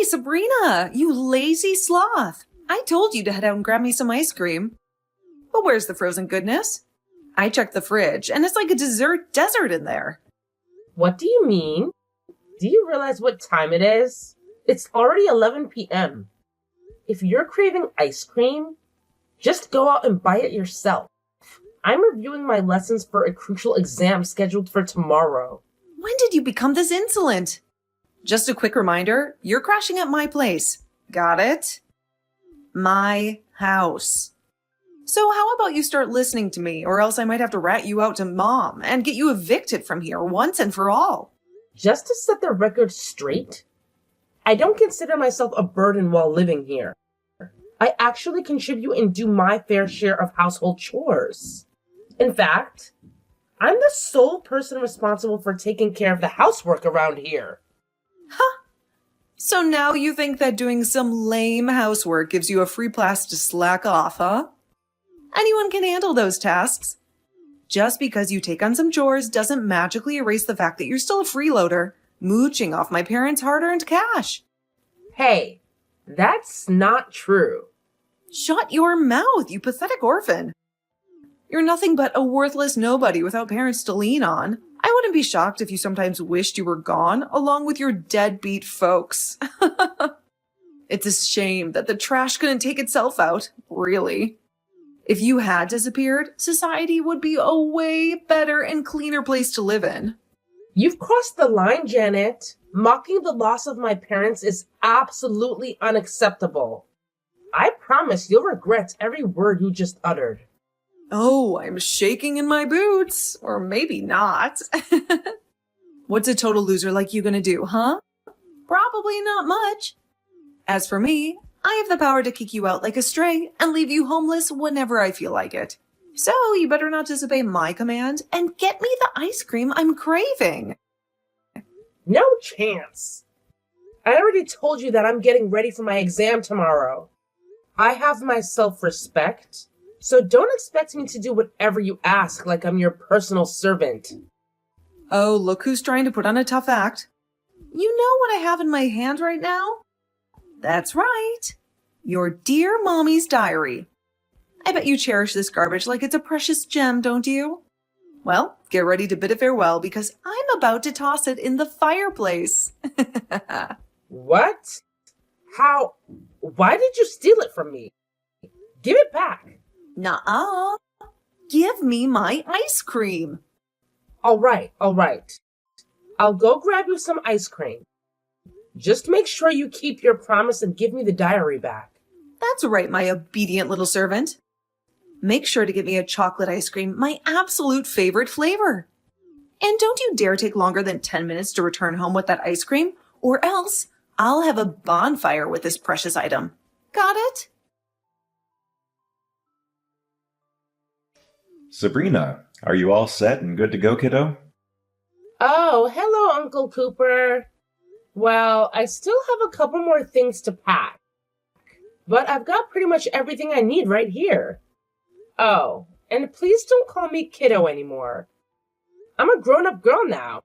Hey, Sabrina, you lazy sloth. I told you to head out and grab me some ice cream. But where's the frozen goodness? I checked the fridge, and it's like a desert in there. What do you mean? Do you realize what time it is? It's already 11 p.m. If you're craving ice cream, just go out and buy it yourself. I'm reviewing my lessons for a crucial exam scheduled for tomorrow. When did you become this insolent? Just a quick reminder, you're crashing at my place. Got it? My house. So how about you start listening to me, or else I might have to rat you out to Mom and get you evicted from here once and for all. Just to set the record straight, I don't consider myself a burden while living here. I actually contribute and do my fair share of household chores. In fact, I'm the sole person responsible for taking care of the housework around here. Huh. So now you think that doing some lame housework gives you a free pass to slack off, huh? Anyone can handle those tasks. Just because you take on some chores doesn't magically erase the fact that you're still a freeloader, mooching off my parents' hard-earned cash. Hey, that's not true. Shut your mouth, you pathetic orphan. You're nothing but a worthless nobody without parents to lean on. I wouldn't be shocked if you sometimes wished you were gone, along with your deadbeat folks. It's a shame that the trash couldn't take itself out, really. If you had disappeared, society would be a way better and cleaner place to live in. You've crossed the line, Janet. Mocking the loss of my parents is absolutely unacceptable. I promise you'll regret every word you just uttered. Oh, I'm shaking in my boots. Or maybe not. What's a total loser like you gonna do, huh? Probably not much. As for me, I have the power to kick you out like a stray and leave you homeless whenever I feel like it. So you better not disobey my command and get me the ice cream I'm craving. No chance. I already told you that I'm getting ready for my exam tomorrow. I have my self-respect, so don't expect me to do whatever you ask like I'm your personal servant. Oh, look who's trying to put on a tough act. You know what I have in my hand right now? That's right. Your dear mommy's diary. I bet you cherish this garbage like it's a precious gem, don't you? Well, get ready to bid it farewell because I'm about to toss it in the fireplace. What? How? Why did you steal it from me? Give it back. Nuh-uh. Give me my ice cream. All right. I'll go grab you some ice cream. Just make sure you keep your promise and give me the diary back. That's right, my obedient little servant. Make sure to get me a chocolate ice cream, my absolute favorite flavor. And don't you dare take longer than 10 minutes to return home with that ice cream, or else I'll have a bonfire with this precious item. Got it? Sabrina, are you all set and good to go, kiddo? Oh, hello, Uncle Cooper. Well, I still have a couple more things to pack, but I've got pretty much everything I need right here. Oh, and please don't call me kiddo anymore. I'm a grown-up girl now.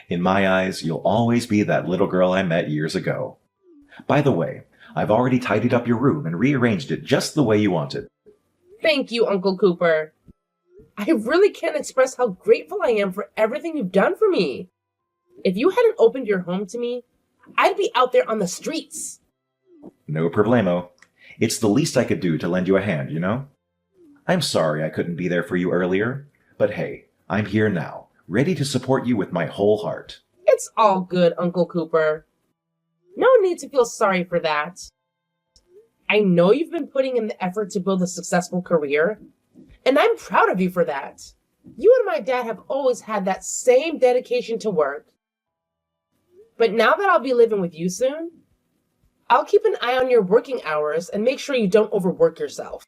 In my eyes, you'll always be that little girl I met years ago. By the way, I've already tidied up your room and rearranged it just the way you wanted. Thank you, Uncle Cooper. I really can't express how grateful I am for everything you've done for me. If you hadn't opened your home to me, I'd be out there on the streets. No problemo. It's the least I could do to lend you a hand, you know? I'm sorry I couldn't be there for you earlier, but hey, I'm here now, ready to support you with my whole heart. It's all good, Uncle Cooper. No need to feel sorry for that. I know you've been putting in the effort to build a successful career, and I'm proud of you for that. You and my dad have always had that same dedication to work. But now that I'll be living with you soon, I'll keep an eye on your working hours and make sure you don't overwork yourself.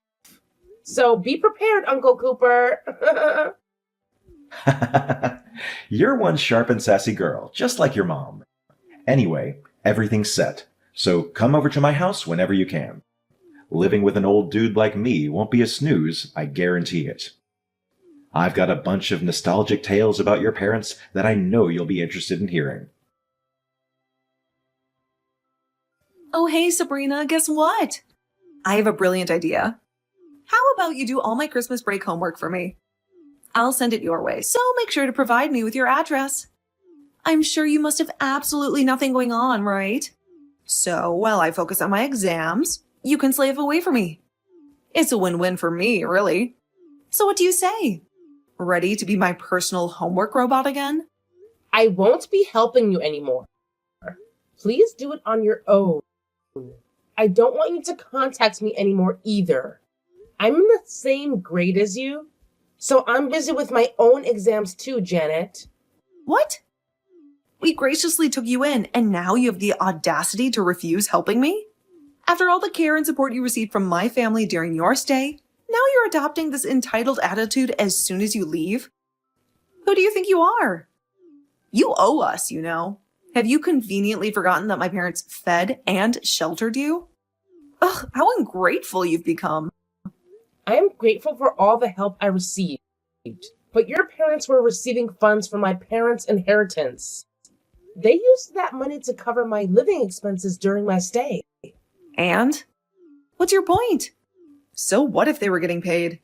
So be prepared, Uncle Cooper. You're one sharp and sassy girl, just like your mom. Anyway, everything's set, so come over to my house whenever you can. Living with an old dude like me won't be a snooze, I guarantee it. I've got a bunch of nostalgic tales about your parents that I know you'll be interested in hearing. Oh, hey, Sabrina, guess what? I have a brilliant idea. How about you do all my Christmas break homework for me? I'll send it your way, so make sure to provide me with your address. I'm sure you must have absolutely nothing going on, right? So while I focus on my exams, you can slave away for me. It's a win-win for me, really. So what do you say? Ready to be my personal homework robot again? I won't be helping you anymore. Please do it on your own. I don't want you to contact me anymore either. I'm in the same grade as you, so I'm busy with my own exams too, Janet. What? We graciously took you in, and now you have the audacity to refuse helping me? After all the care and support you received from my family during your stay, now you're adopting this entitled attitude as soon as you leave? Who do you think you are? You owe us, you know. Have you conveniently forgotten that my parents fed and sheltered you? Ugh, how ungrateful you've become. I am grateful for all the help I received, but your parents were receiving funds from my parents' inheritance. They used that money to cover my living expenses during my stay. And? What's your point? So what if they were getting paid?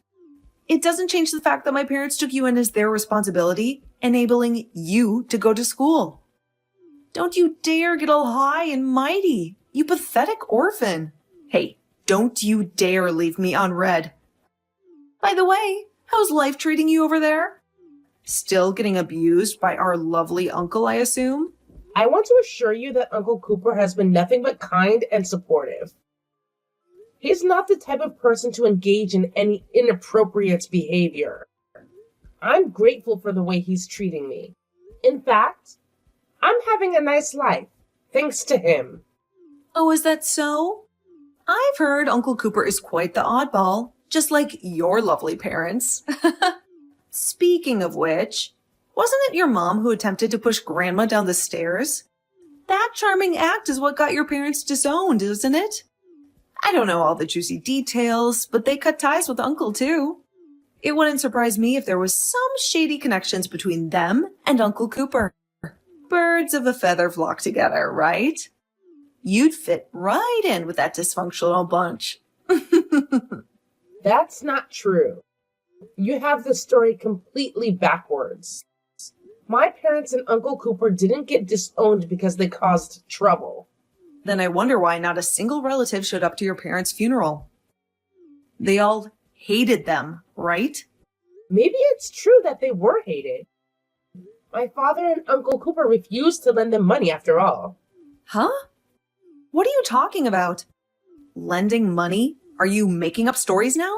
It doesn't change the fact that my parents took you in as their responsibility, enabling you to go to school. Don't you dare get all high and mighty, you pathetic orphan. Hey, don't you dare leave me on red. By the way, how's life treating you over there? Still getting abused by our lovely uncle, I assume? I want to assure you that Uncle Cooper has been nothing but kind and supportive. He's not the type of person to engage in any inappropriate behavior. I'm grateful for the way he's treating me. In fact, I'm having a nice life, thanks to him. Oh, is that so? I've heard Uncle Cooper is quite the oddball, just like your lovely parents. Speaking of which, wasn't it your mom who attempted to push Grandma down the stairs? That charming act is what got your parents disowned, isn't it? I don't know all the juicy details, but they cut ties with Uncle too. It wouldn't surprise me if there was some shady connections between them and Uncle Cooper. Birds of a feather flock together, right? You'd fit right in with that dysfunctional bunch. That's not true. You have the story completely backwards. My parents and Uncle Cooper didn't get disowned because they caused trouble. Then I wonder why not a single relative showed up to your parents' funeral. They all hated them, right? Maybe it's true that they were hated. My father and Uncle Cooper refused to lend them money after all. Huh? What are you talking about? Lending money? Are you making up stories now?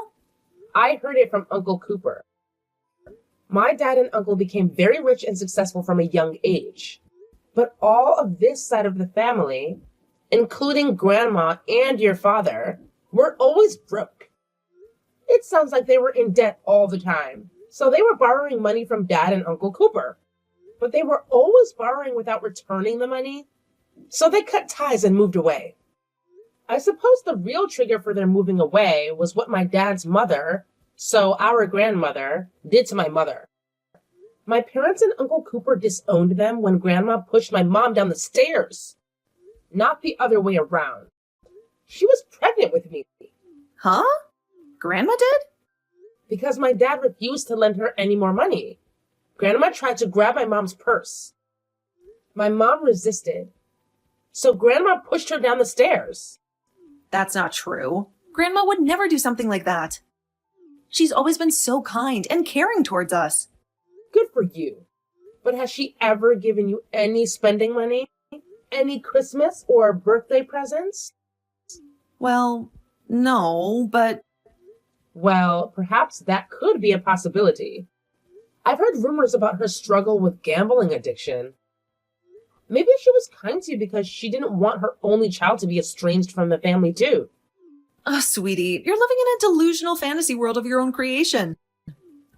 I heard it from Uncle Cooper. My dad and uncle became very rich and successful from a young age. But all of this side of the family, including Grandma and your father, were always broke. It sounds like they were in debt all the time. So they were borrowing money from Dad and Uncle Cooper. But they were always borrowing without returning the money. So they cut ties and moved away. I suppose the real trigger for their moving away was what my dad's mother, so our grandmother, did to my mother. My parents and Uncle Cooper disowned them when Grandma pushed my mom down the stairs. Not the other way around. She was pregnant with me. Huh? Grandma did? Because my dad refused to lend her any more money. Grandma tried to grab my mom's purse. My mom resisted. So Grandma pushed her down the stairs. That's not true. Grandma would never do something like that. She's always been so kind and caring towards us. Good for you. But has she ever given you any spending money? Any Christmas or birthday presents? Well, no, but... Well, perhaps that could be a possibility. I've heard rumors about her struggle with gambling addiction. Maybe she was kind to you because she didn't want her only child to be estranged from the family too. Oh, sweetie, you're living in a delusional fantasy world of your own creation.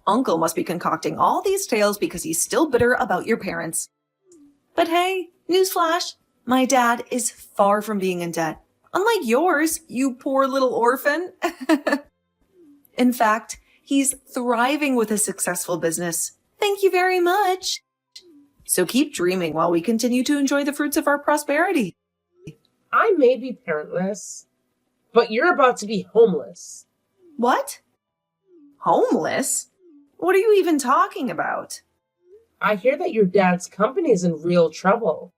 Uncle must be concocting all these tales because he's still bitter about your parents. But hey, newsflash, my dad is far from being in debt. Unlike yours, you poor little orphan. In fact, he's thriving with a successful business. Thank you very much. So keep dreaming while we continue to enjoy the fruits of our prosperity. I may be parentless, but you're about to be homeless. What? Homeless? What are you even talking about? I hear that your dad's company is in real trouble.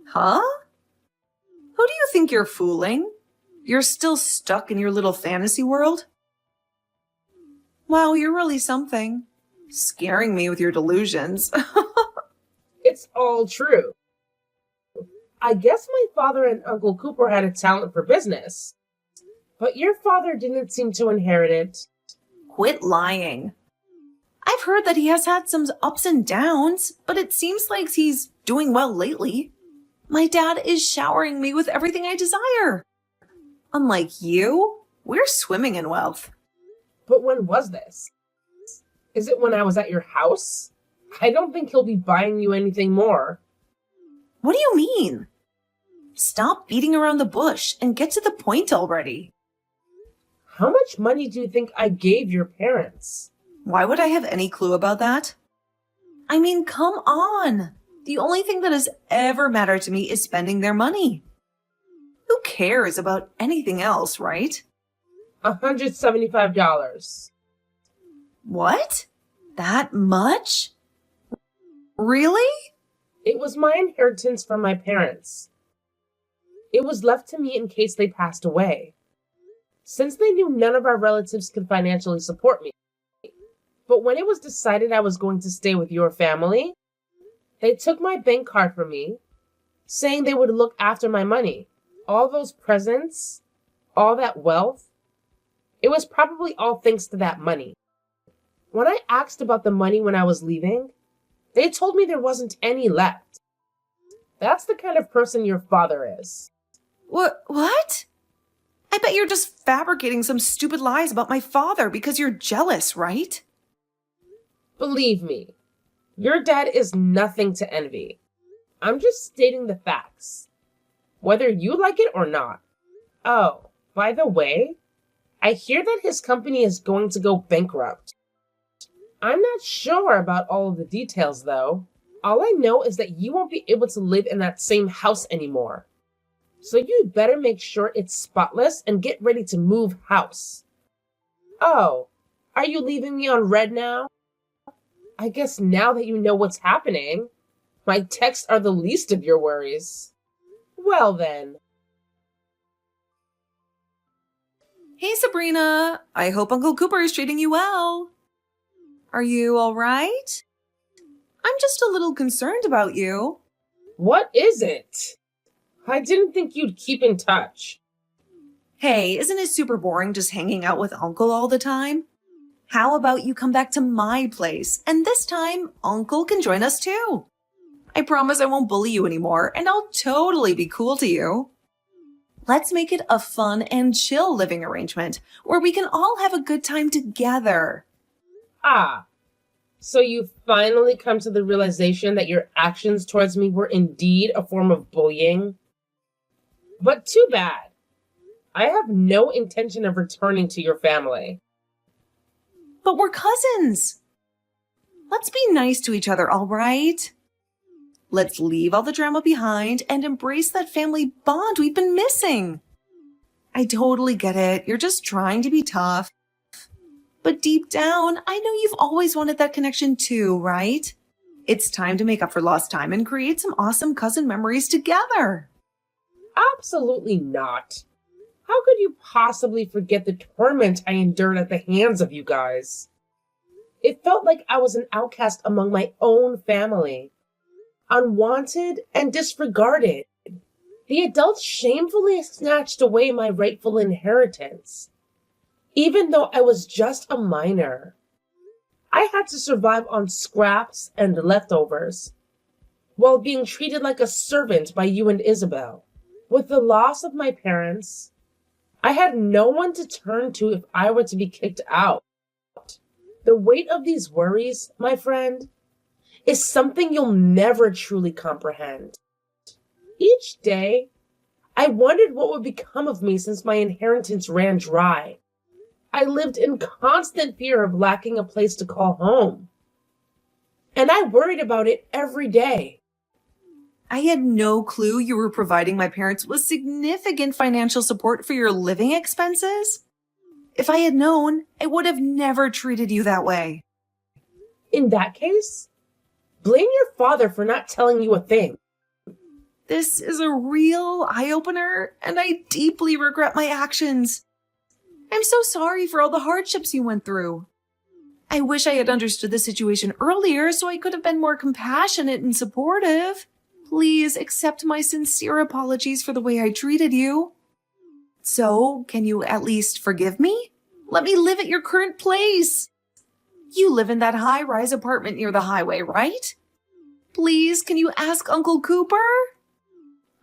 Huh? Who do you think you're fooling? You're still stuck in your little fantasy world? Wow, you're really something. Scaring me with your delusions. It's all true. I guess my father and Uncle Cooper had a talent for business, but your father didn't seem to inherit it. Quit lying. I've heard that he has had some ups and downs, but it seems like he's doing well lately. My dad is showering me with everything I desire. Unlike you, we're swimming in wealth. But when was this? Is it when I was at your house? I don't think he'll be buying you anything more. What do you mean? Stop beating around the bush and get to the point already. How much money do you think I gave your parents? Why would I have any clue about that? I mean, come on. The only thing that has ever mattered to me is spending their money. Who cares about anything else, right? $175. What? That much? Really? It was my inheritance from my parents. It was left to me in case they passed away, since they knew none of our relatives could financially support me. But when it was decided I was going to stay with your family, they took my bank card from me, saying they would look after my money. All those presents, all that wealth, it was probably all thanks to that money. When I asked about the money when I was leaving, they told me there wasn't any left. That's the kind of person your father is. What? I bet you're just fabricating some stupid lies about my father because you're jealous, right? Believe me, your dad is nothing to envy. I'm just stating the facts, whether you like it or not. Oh, by the way, I hear that his company is going to go bankrupt. I'm not sure about all of the details, though. All I know is that you won't be able to live in that same house anymore. So you'd better make sure it's spotless and get ready to move house. Oh, are you leaving me on red now? I guess now that you know what's happening, my texts are the least of your worries. Well then. Hey, Sabrina. I hope Uncle Cooper is treating you well. Are you all right? I'm just a little concerned about you. What is it? I didn't think you'd keep in touch. Hey, isn't it super boring just hanging out with Uncle all the time? How about you come back to my place, and this time, Uncle can join us too. I promise I won't bully you anymore, and I'll totally be cool to you. Let's make it a fun and chill living arrangement, where we can all have a good time together. Ah, so you've finally come to the realization that your actions towards me were indeed a form of bullying? But too bad. I have no intention of returning to your family. But we're cousins. Let's be nice to each other, all right? Let's leave all the drama behind and embrace that family bond we've been missing. I totally get it. You're just trying to be tough. But deep down, I know you've always wanted that connection too, right? It's time to make up for lost time and create some awesome cousin memories together. Absolutely not. How could you possibly forget the torment I endured at the hands of you guys? It felt like I was an outcast among my own family, unwanted and disregarded. The adults shamefully snatched away my rightful inheritance, even though I was just a minor. I had to survive on scraps and leftovers, while being treated like a servant by you and Isabel. With the loss of my parents, I had no one to turn to if I were to be kicked out. The weight of these worries, my friend, is something you'll never truly comprehend. Each day, I wondered what would become of me since my inheritance ran dry. I lived in constant fear of lacking a place to call home. And I worried about it every day. I had no clue you were providing my parents with significant financial support for your living expenses. If I had known, I would have never treated you that way. In that case, blame your father for not telling you a thing. This is a real eye-opener, and I deeply regret my actions. I'm so sorry for all the hardships you went through. I wish I had understood the situation earlier so I could have been more compassionate and supportive. Please accept my sincere apologies for the way I treated you. So, can you at least forgive me? Let me live at your current place. You live in that high-rise apartment near the highway, right? Please, can you ask Uncle Cooper?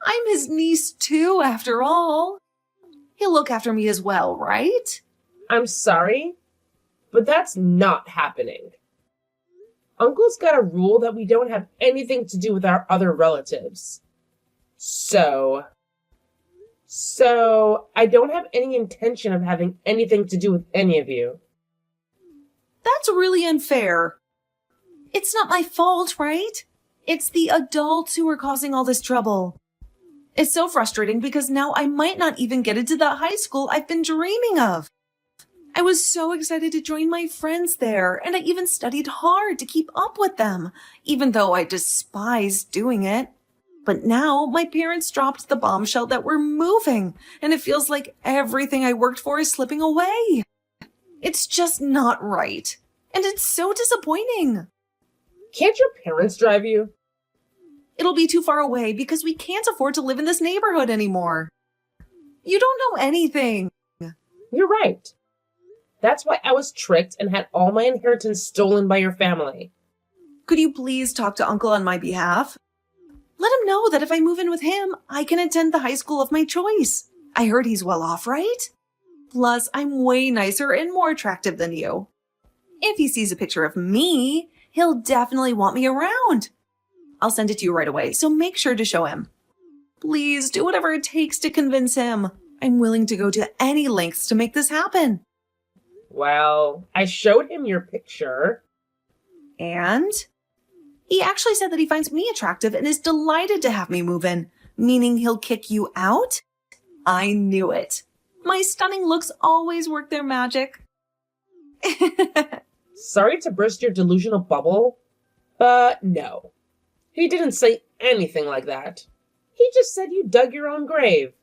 I'm his niece too, after all. He'll look after me as well, right? I'm sorry, but that's not happening. Uncle's got a rule that we don't have anything to do with our other relatives. So I don't have any intention of having anything to do with any of you. That's really unfair. It's not my fault, right? It's the adults who are causing all this trouble. It's so frustrating because now I might not even get into the high school I've been dreaming of. I was so excited to join my friends there, and I even studied hard to keep up with them, even though I despised doing it. But now my parents dropped the bombshell that we're moving, and it feels like everything I worked for is slipping away. It's just not right, and it's so disappointing. Can't your parents drive you? It'll be too far away because we can't afford to live in this neighborhood anymore. You don't know anything. You're right. That's why I was tricked and had all my inheritance stolen by your family. Could you please talk to Uncle on my behalf? Let him know that if I move in with him, I can attend the high school of my choice. I heard he's well off, right? Plus, I'm way nicer and more attractive than you. If he sees a picture of me, he'll definitely want me around. I'll send it to you right away, so make sure to show him. Please do whatever it takes to convince him. I'm willing to go to any lengths to make this happen. Well, I showed him your picture. And? He actually said that he finds me attractive and is delighted to have me move in, meaning he'll kick you out? I knew it. My stunning looks always work their magic. Sorry to burst your delusional bubble, but no. He didn't say anything like that. He just said you dug your own grave.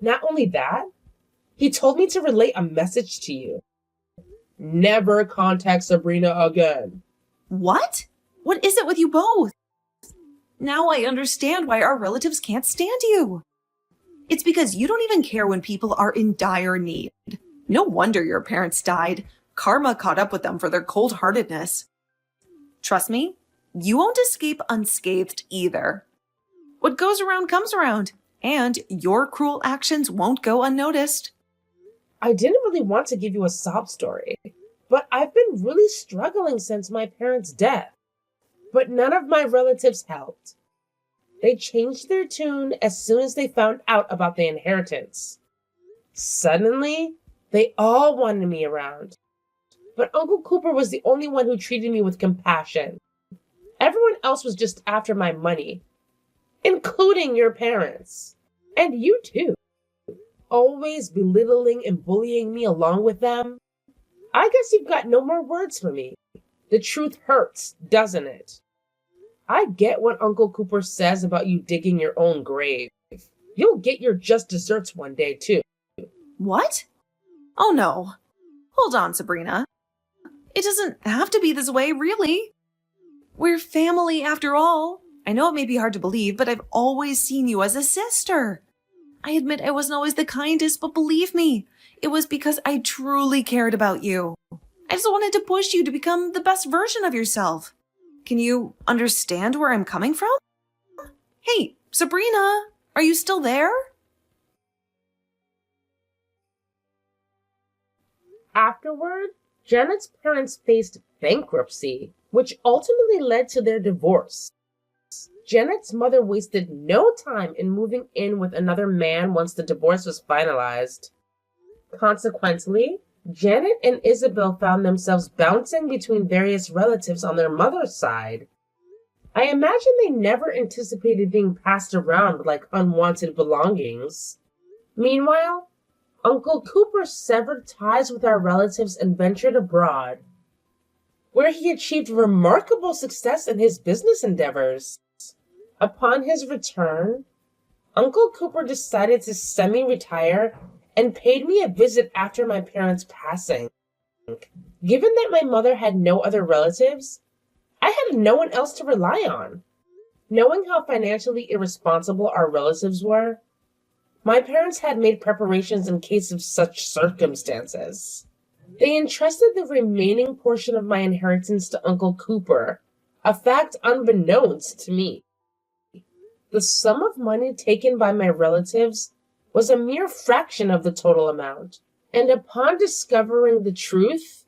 Not only that, he told me to relay a message to you. Never contact Sabrina again. What? What is it with you both? Now I understand why our relatives can't stand you. It's because you don't even care when people are in dire need. No wonder your parents died. Karma caught up with them for their cold-heartedness. Trust me, you won't escape unscathed either. What goes around comes around, and your cruel actions won't go unnoticed. I didn't really want to give you a sob story, but I've been really struggling since my parents' death. But none of my relatives helped. They changed their tune as soon as they found out about the inheritance. Suddenly, they all wanted me around. But Uncle Cooper was the only one who treated me with compassion. Everyone else was just after my money, including your parents. And you too. Always belittling and bullying me along with them. I guess you've got no more words for me. The truth hurts, doesn't it? I get what Uncle Cooper says about you digging your own grave. You'll get your just desserts one day, too. What? Oh no. Hold on, Sabrina. It doesn't have to be this way, really. We're family after all. I know it may be hard to believe, but I've always seen you as a sister. I admit I wasn't always the kindest, but believe me, it was because I truly cared about you. I just wanted to push you to become the best version of yourself. Can you understand where I'm coming from? Hey, Sabrina, are you still there? Afterward, Janet's parents faced bankruptcy, which ultimately led to their divorce. Janet's mother wasted no time in moving in with another man once the divorce was finalized. Consequently, Janet and Isabel found themselves bouncing between various relatives on their mother's side. I imagine they never anticipated being passed around like unwanted belongings. Meanwhile, Uncle Cooper severed ties with our relatives and ventured abroad, where he achieved remarkable success in his business endeavors. Upon his return, Uncle Cooper decided to semi-retire and paid me a visit after my parents' passing. Given that my mother had no other relatives, I had no one else to rely on. Knowing how financially irresponsible our relatives were, my parents had made preparations in case of such circumstances. They entrusted the remaining portion of my inheritance to Uncle Cooper, a fact unbeknownst to me. The sum of money taken by my relatives was a mere fraction of the total amount, and upon discovering the truth,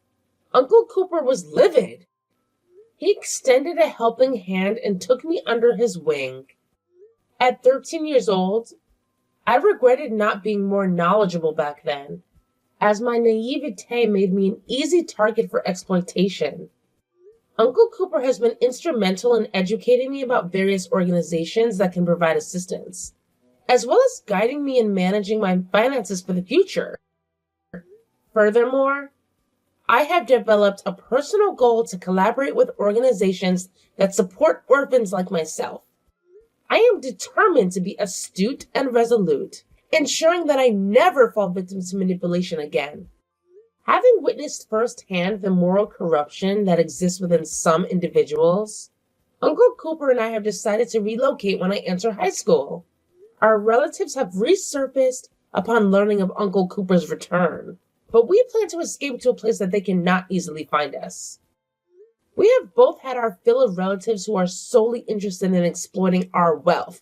Uncle Cooper was livid. He extended a helping hand and took me under his wing. At 13 years old, I regretted not being more knowledgeable back then, as my naivete made me an easy target for exploitation. Uncle Cooper has been instrumental in educating me about various organizations that can provide assistance, as well as guiding me in managing my finances for the future. Furthermore, I have developed a personal goal to collaborate with organizations that support orphans like myself. I am determined to be astute and resolute, ensuring that I never fall victim to manipulation again. Having witnessed firsthand the moral corruption that exists within some individuals, Uncle Cooper and I have decided to relocate when I enter high school. Our relatives have resurfaced upon learning of Uncle Cooper's return, but we plan to escape to a place that they cannot easily find us. We have both had our fill of relatives who are solely interested in exploiting our wealth.